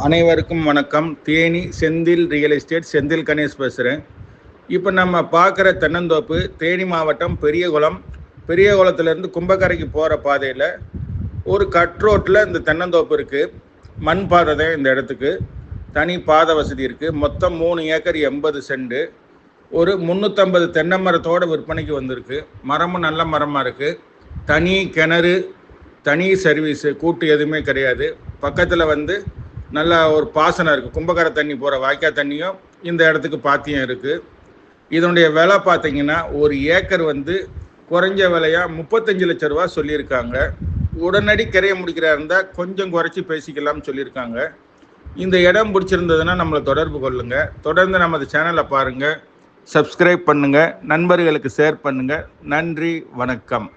அனைவருக்கும் வணக்கம். Theni Senthil real estate Senthil Ganesh பேசுகிறேன். இப்போ நம்ம பார்க்குற தென்னந்தோப்பு தேனி மாவட்டம் பெரியகுளத்துலேருந்து கும்பக்கரைக்கு போகிற பாதையில் ஒரு கட் ரோட்டில் இந்த தென்னந்தோப்பு இருக்குது. மண் பாதை தான் இந்த இடத்துக்கு. தனி பாதை வசதி இருக்குது. மொத்தம் 3 ஏக்கர் 80 சென்ட். ஒரு 350 தென்னை மரத்தோடு விற்பனைக்கு வந்திருக்கு. மரமும் நல்ல மரமாக இருக்குது. தனி கிணறு, தனி சர்வீஸு, கூட்டு எதுவுமே கிடையாது. பக்கத்தில் நல்ல ஒரு பாசனம் இருக்குது. கும்பகரை தண்ணி போகிற வாய்க்கால் தண்ணியும் இந்த இடத்துக்கு பாத்தியம் இருக்குது. இதனுடைய விலை பார்த்தீங்கன்னா ஒரு ஏக்கர் குறைஞ்ச விலையாக 35 லட்ச ரூபா சொல்லியிருக்காங்க. உடனடி கிரையை முடிக்கிறா இருந்தால் கொஞ்சம் குறைச்சி பேசிக்கலாம்னு சொல்லியிருக்காங்க. இந்த இடம் பிடிச்சிருந்ததுன்னா நம்மளை தொடர்பு கொள்ளுங்கள். தொடர்ந்து நமது சேனலை பாருங்கள், சப்ஸ்கிரைப் பண்ணுங்கள், நண்பர்களுக்கு ஷேர் பண்ணுங்கள். நன்றி, வணக்கம்.